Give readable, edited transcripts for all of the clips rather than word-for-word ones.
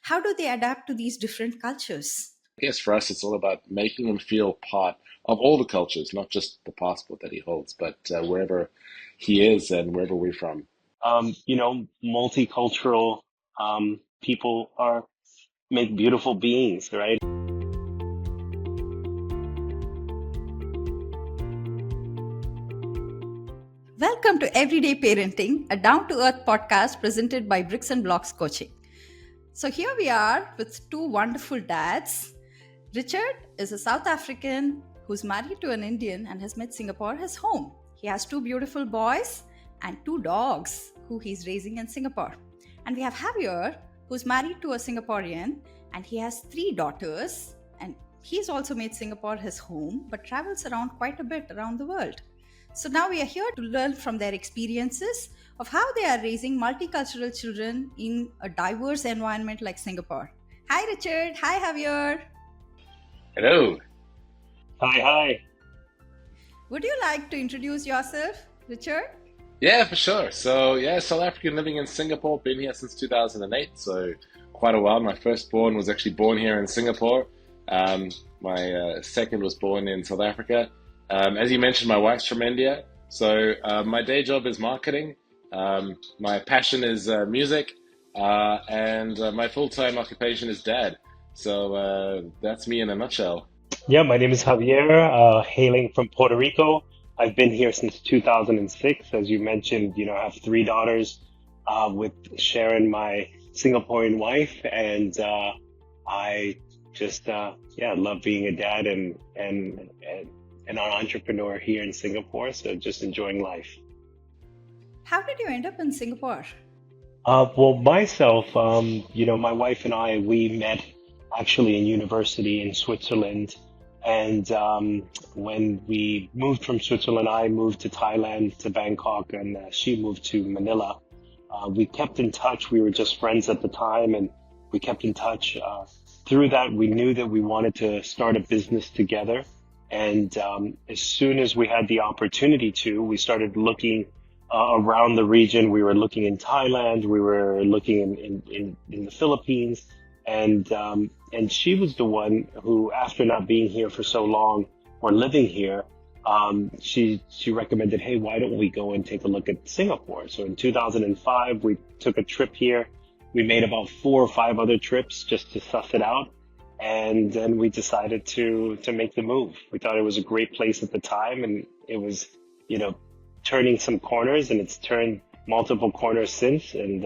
How do they adapt to these different cultures? I guess for us, it's all about making him feel part of all the cultures, not just the passport that he holds, but wherever he is and wherever we're from. Multicultural people are make beautiful beings, right? Welcome to Everyday Parenting, a down to earth podcast presented by Bricks and Blocks Coaching. So, here we are with two wonderful dads. Richard is a South African who's married to an Indian and has made Singapore his home. He has two beautiful boys and two dogs who he's raising in Singapore. And we have Javier, who's married to a Singaporean, and he has three daughters. And he's also made Singapore his home, but travels around quite a bit around the world. So now we are here to learn from their experiences of how they are raising multicultural children in a diverse environment like Singapore. Hi, Richard. Hi, Javier. Hello. Hi. Would you like to introduce yourself, Richard? Yeah, for sure. So, yeah, South African living in Singapore, been here since 2008, so quite a while. My firstborn was actually born here in Singapore. My second was born in South Africa. As you mentioned, my wife's from India. So my day job is marketing. My passion is music. And my full-time occupation is dad. So that's me in a nutshell. Yeah, my name is Javier, hailing from Puerto Rico. I've been here since 2006. As you mentioned, I have three daughters with Sharon, my Singaporean wife, and I just love being a dad and an entrepreneur here in Singapore. So just enjoying life. How did you end up in Singapore? Well, myself, my wife and I, we met actually in university in Switzerland. And when we moved from Switzerland, I moved to Thailand, to Bangkok, and she moved to Manila. We kept in touch. We were just friends at the time, and we kept in touch. Through that, we knew that we wanted to start a business together. And as soon as we had the opportunity to, we started looking around the region. We were looking in Thailand. We were looking in the Philippines. And she was the one who, after not being here for so long or living here, she recommended, hey, why don't we go and take a look at Singapore? So in 2005, we took a trip here. We made about 4 or 5 other trips just to suss it out. And then we decided to make the move. We thought it was a great place at the time, and it was, turning some corners, and it's turned multiple corners since. And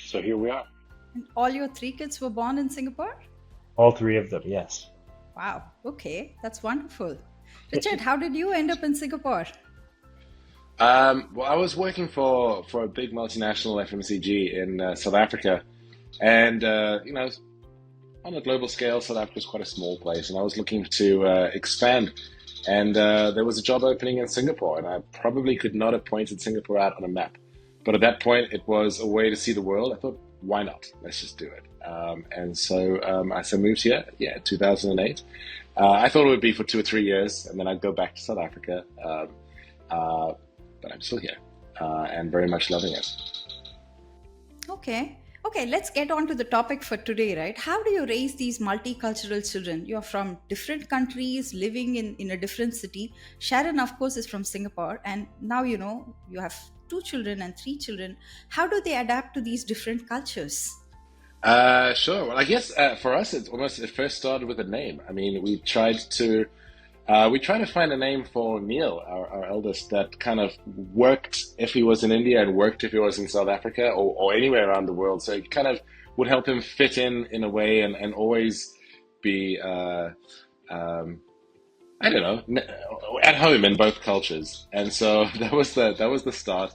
so here we are. And all your 3 kids were born in Singapore? All 3 of them, yes. Wow. Okay, that's wonderful. Richard, how did you end up in Singapore? Well, I was working for a big multinational FMCG in South Africa, and on a global scale, South Africa is quite a small place, and I was looking to expand. And there was a job opening in Singapore, and I probably could not have pointed Singapore out on a map. But at that point, it was a way to see the world. I thought, why not? Let's just do it. And so I moved here, 2008. I thought it would be for 2 or 3 years, and then I'd go back to South Africa. But I'm still here and very much loving it. Okay, let's get on to the topic for today, right? How do you raise these multicultural children? You're from different countries, living in a different city. Sharon, of course, is from Singapore, and now you have 2 children and 3 children. How do they adapt to these different cultures? Sure. Well, I guess for us, it first started with a name. I mean, we tried to find a name for Neil, our eldest, that kind of worked if he was in India and worked if he was in South Africa or anywhere around the world. So it kind of would help him fit in a way and always be, at home in both cultures. And so that was the start.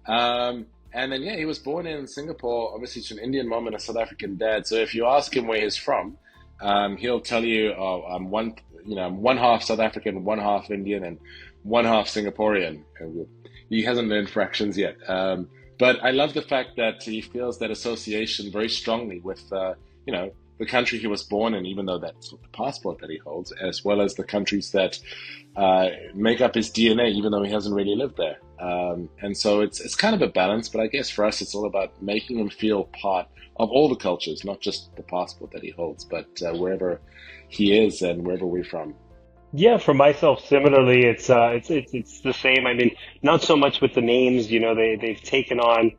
And then, he was born in Singapore, obviously to an Indian mom and a South African dad. So if you ask him where he's from, he'll tell you, I'm one half South African, one half Indian, and one half Singaporean. He hasn't learned fractions yet. But I love the fact that he feels that association very strongly with, the country he was born in, even though that's the passport that he holds, as well as the countries that make up his DNA, even though he hasn't really lived there. And so it's kind of a balance, but I guess for us, it's all about making him feel part of all the cultures, not just the passport that he holds, but wherever he is and wherever we're from. Yeah, for myself, similarly, it's the same. I mean, not so much with the names. They've taken on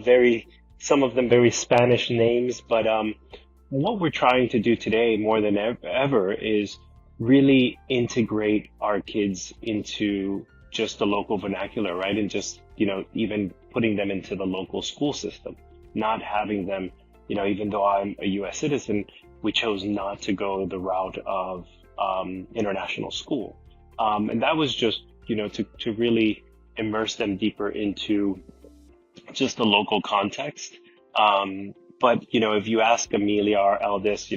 very some of them very Spanish names, but what we're trying to do today more than ever is really integrate our kids into just the local vernacular, right? And just, even putting them into the local school system, not having them, even though I'm a US citizen, we chose not to go the route of international school. And that was just, to really immerse them deeper into just the local context. But, if you ask Amelia, our eldest,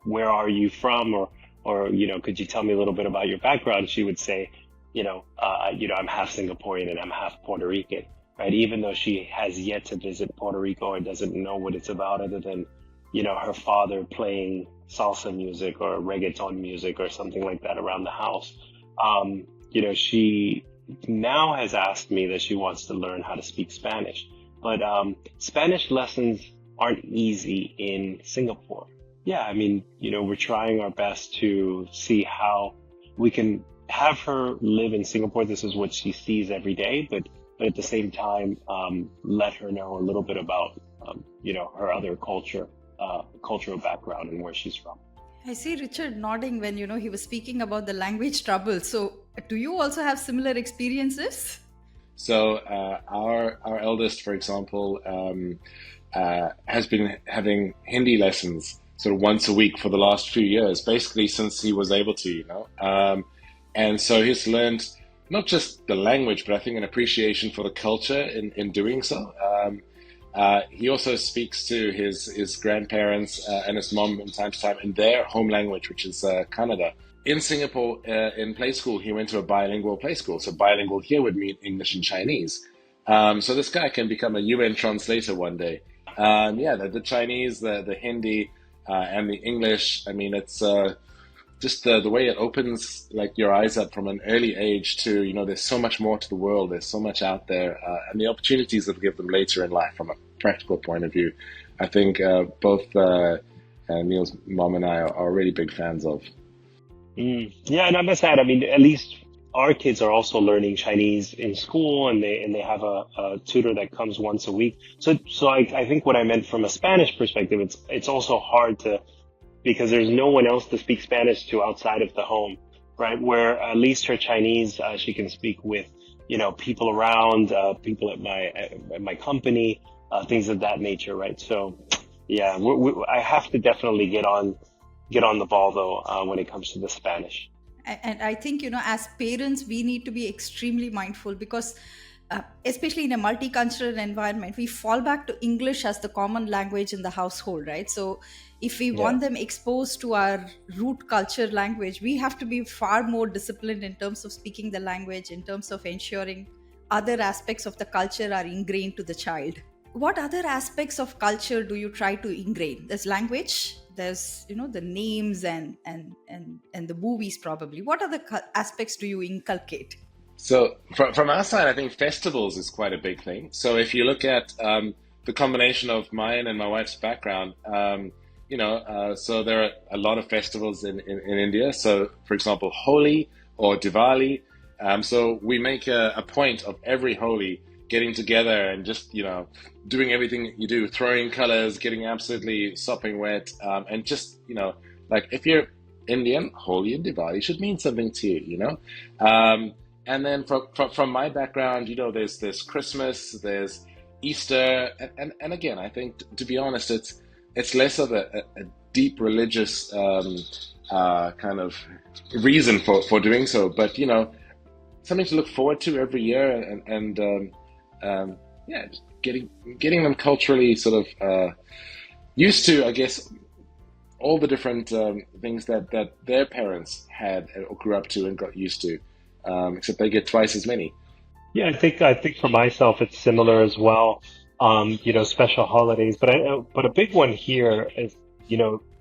where are you from? Or, could you tell me a little bit about your background? She would say, I'm half Singaporean and I'm half Puerto Rican, right? Even though she has yet to visit Puerto Rico and doesn't know what it's about other than, her father playing salsa music or reggaeton music or something like that around the house. She now has asked me that she wants to learn how to speak Spanish, but Spanish lessons aren't easy in Singapore. Yeah, I mean, we're trying our best to see how we can have her live in Singapore. This is what she sees every day, but at the same time, let her know a little bit about, her other cultural background and where she's from. I see Richard nodding when he was speaking about the language trouble. So, do you also have similar experiences? So our eldest, for example, has been having Hindi lessons sort of once a week for the last few years, basically since he was able to, and so he's learned not just the language, but I think an appreciation for the culture in doing so. He also speaks to his grandparents and his mom from time to time in their home language, which is Kannada. In Singapore, in play school, he went to a bilingual play school. So bilingual here would mean English and Chinese. So this guy can become a UN translator one day. The Chinese, the Hindi, and the English. I mean, it's just the way it opens like your eyes up from an early age to, there's so much more to the world. There's so much out there, and the opportunities that we give them later in life from a practical point of view. I think both Neil's mom and I are really big fans of. Yeah, and I must add, I mean, at least our kids are also learning Chinese in school, and they have a tutor that comes once a week. So I think what I meant from a Spanish perspective, it's also hard because there's no one else to speak Spanish to outside of the home, right? Where at least her Chinese, she can speak with, people around, people at my company, things of that nature, right? So, yeah, I have to definitely get on the ball though when it comes to the Spanish. And I think, as parents, we need to be extremely mindful because especially in a multicultural environment, we fall back to English as the common language in the household, right? So if we want them exposed to our root culture language, we have to be far more disciplined in terms of speaking the language, in terms of ensuring other aspects of the culture are ingrained to the child. What other aspects of culture do you try to ingrain? There's language, there's the names and the movies probably. What other aspects do you inculcate? So from our side, I think festivals is quite a big thing. So if you look at the combination of mine and my wife's background, so there are a lot of festivals in India. So for example, Holi or Diwali. So we make a point of every Holi getting together and just, doing everything you do, throwing colors, getting absolutely sopping wet. And just, like if you're Indian, Holi and Diwali should mean something to you, And then from my background, there's Christmas, there's Easter. And again, I think, to be honest, it's less of a deep religious kind of reason for doing so. But, something to look forward to every year and just getting them culturally sort of used to, I guess, all the different things that their parents had or grew up to and got used to, except they get twice as many. Yeah, I think for myself it's similar as well. Special holidays, but a big one here is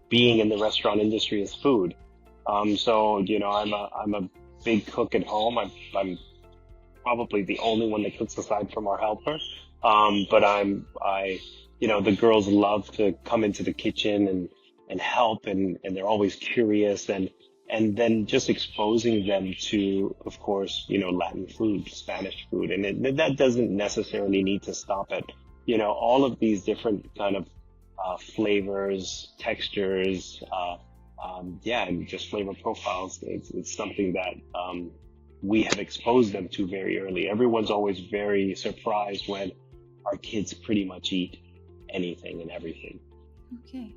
being in the restaurant industry is food. So I'm a big cook at home. I'm probably the only one that cooks aside from our helper. But the girls love to come into the kitchen and help, and they're always curious, and then just exposing them to, of course, Latin food, Spanish food. And that doesn't necessarily need to stop at, all of these different kind of flavors, textures, and just flavor profiles. It's something that we have exposed them to very early. Everyone's always very surprised when our kids pretty much eat anything and everything. Okay.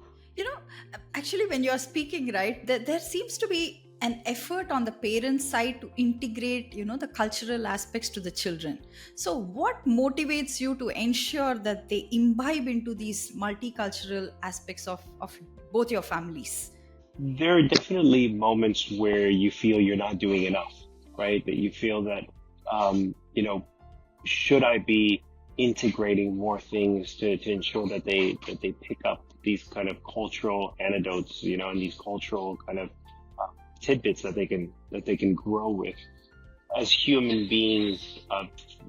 Actually, when you're speaking, right, there seems to be an effort on the parents' side to integrate, the cultural aspects to the children. So what motivates you to ensure that they imbibe into these multicultural aspects of both your families? There are definitely moments where you feel you're not doing enough, right? That you feel that, should I be integrating more things to ensure that they pick up these kind of cultural anecdotes, and these cultural kind of tidbits that they can grow with as human beings.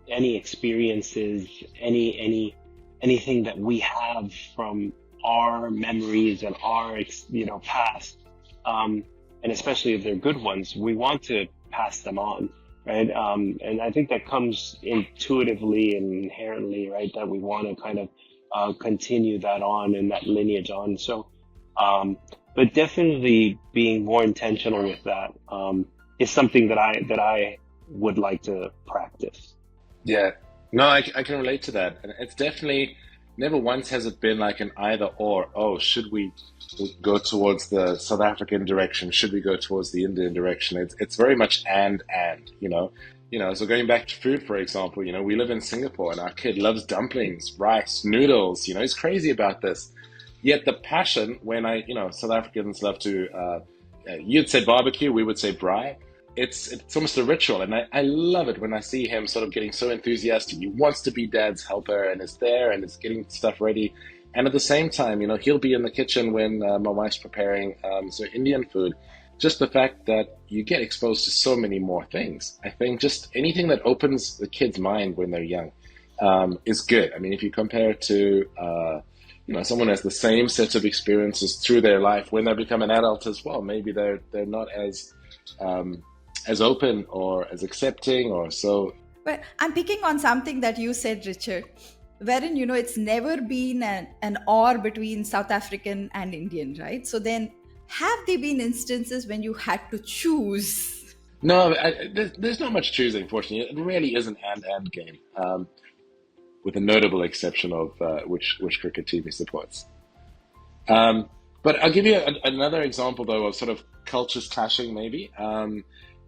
Any experiences, anything that we have from our memories and our past, and especially if they're good ones, we want to pass them on, right? And I think that comes intuitively and inherently, right? That we want to kind of continue that on and that lineage on. So, but definitely being more intentional with that is something that I would like to practice. Yeah, no, I can relate to that, and it's definitely never once has it been like an either or. Oh, should we go towards the South African direction? Should we go towards the Indian direction? It's very much and. So going back to food, for example, we live in Singapore and our kid loves dumplings, rice, noodles. He's crazy about this. Yet the passion when South Africans love to, you'd say barbecue, we would say braai. It's almost a ritual, and I love it when I see him sort of getting so enthusiastic. He wants to be dad's helper and is there and is getting stuff ready. And at the same time, he'll be in the kitchen when my wife's preparing Indian food. Just the fact that you get exposed to so many more things. I think just anything that opens the kid's mind when they're young is good. I mean, if you compare it to someone has the same set of experiences through their life when they become an adult as well, maybe they're not as open or as accepting or so. But I'm picking on something that you said, Richard, wherein, it's never been an or between South African and Indian, right? So then have there been instances when you had to choose? No, there's not much choosing, fortunately. It really is an and game, with a notable exception of which cricket team he supports. But I'll give you another example, though, of sort of cultures clashing, maybe. So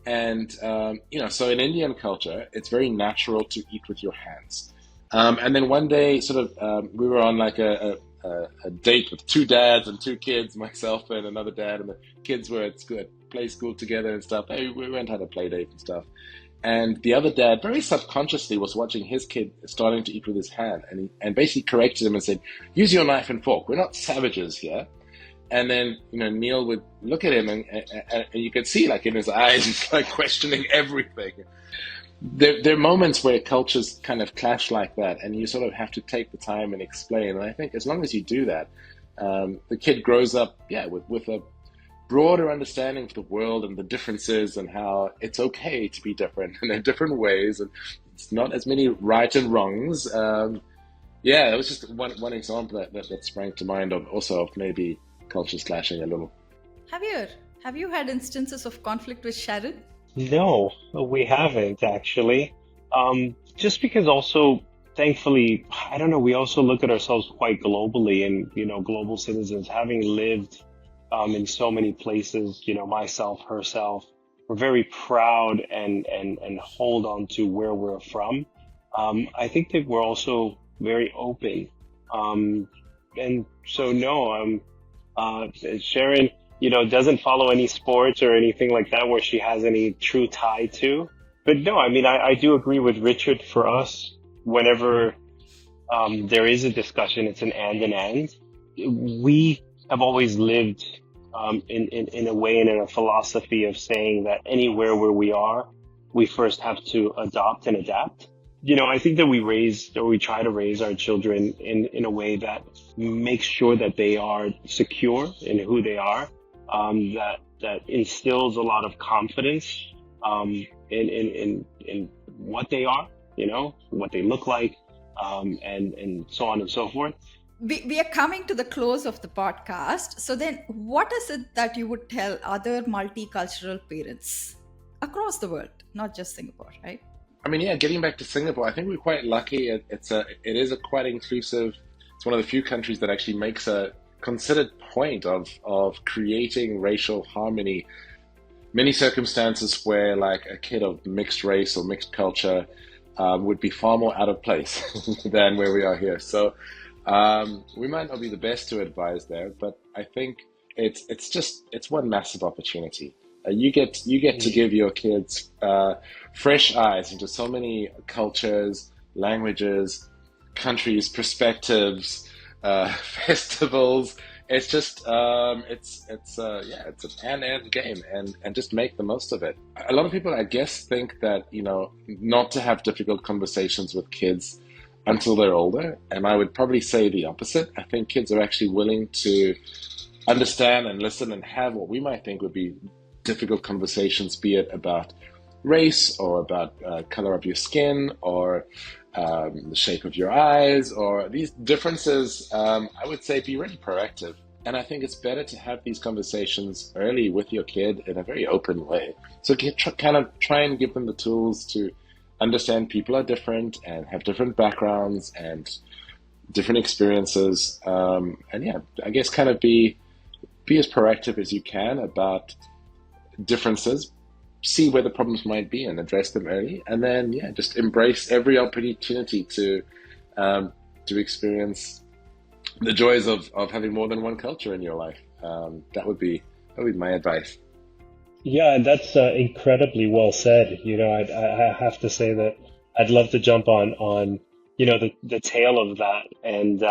in Indian culture, it's very natural to eat with your hands. And then one day, we were on like a date with two dads and two kids, myself and another dad, and the kids were at play school together and stuff. We went and had a play date and stuff. And the other dad, very subconsciously, was watching his kid starting to eat with his hand, and basically corrected him and said, "Use your knife and fork. We're not savages here." And then, Neil would look at him and you could see like in his eyes, he's like questioning everything. There are moments where cultures kind of clash like that, and you sort of have to take the time and explain. And I think as long as you do that, the kid grows up, with a broader understanding of the world and the differences and how it's okay to be different and in different ways, and it's not as many right and wrongs. It was just one example that sprang to mind of maybe cultures clashing a little. Have you had instances of conflict with Sharon? No, we haven't actually. Just because also, thankfully, I don't know, we also look at ourselves quite globally and, global citizens, having lived in so many places, myself, herself, we're very proud and hold on to where we're from. I think that we're also very open. And so, no, Sharon, doesn't follow any sports or anything like that where she has any true tie to. But no, I mean, I do agree with Richard. For us, whenever there is a discussion, it's an and. We have always lived in a way and in a philosophy of saying that anywhere where we are, we first have to adopt and adapt. I think that we try to raise our children in a way that makes sure that they are secure in who they are, that instills a lot of confidence, in what they are, what they look like, and so on and so forth. We are coming to the close of the podcast. So then what is it that you would tell other multicultural parents across the world, not just Singapore, right? I mean, yeah, getting back to Singapore, I think we're quite lucky. It is a quite inclusive. It's one of the few countries that actually makes a considered point of creating racial harmony. Many circumstances where like a kid of mixed race or mixed culture would be far more out of place than where we are here. So we might not be the best to advise there, but I think it's one massive opportunity. You get to give your kids fresh eyes into so many cultures, languages, countries, perspectives, festivals. It's just it's an and game, and just make the most of it. A lot of people, I guess, think that not to have difficult conversations with kids until they're older, and I would probably say the opposite. I think kids are actually willing to understand and listen and have what we might think would be difficult conversations, be it about race or about color of your skin or the shape of your eyes or these differences. I would say be really proactive. And I think it's better to have these conversations early with your kid in a very open way. So try and give them the tools to understand people are different and have different backgrounds and different experiences. And yeah, I guess kind of be as proactive as you can about differences, see where the problems might be and address them early, and then just embrace every opportunity to experience the joys of having more than one culture in your life. That would be my advice. Yeah, that's incredibly well said. I have to say that I'd love to jump on the tail of that and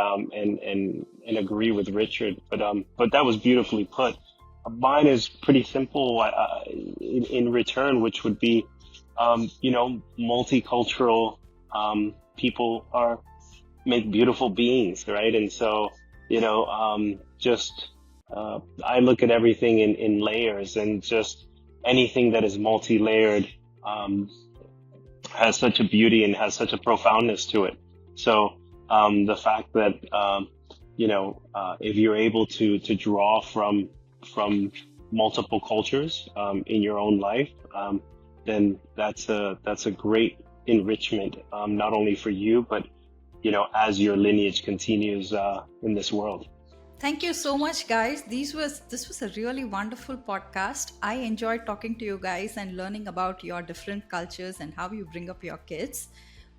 agree with Richard, but that was beautifully put. Mine is pretty simple in return, which would be, multicultural people make beautiful beings, right? And so, I look at everything in layers, and just anything that is multi-layered has such a beauty and has such a profoundness to it. So the fact that, if you're able to draw from multiple cultures in your own life, then that's a great enrichment, not only for you, but as your lineage continues in this world. Thank you so much, guys. This was a really wonderful podcast. I enjoyed talking to you guys and learning about your different cultures and how you bring up your kids.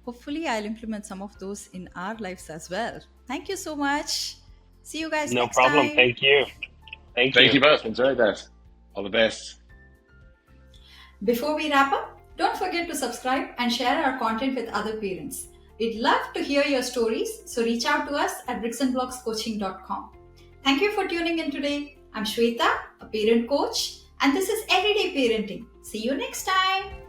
Hopefully, I'll implement some of those in our lives as well. Thank you so much. See you guys next time. No problem. Thank you. Thank you both. Enjoyed that. All the best. Before we wrap up, don't forget to subscribe and share our content with other parents. We'd love to hear your stories, so reach out to us at bricksandblockscoaching.com. Thank you for tuning in today. I'm Swetha, a parent coach, and this is Everyday Parenting. See you next time.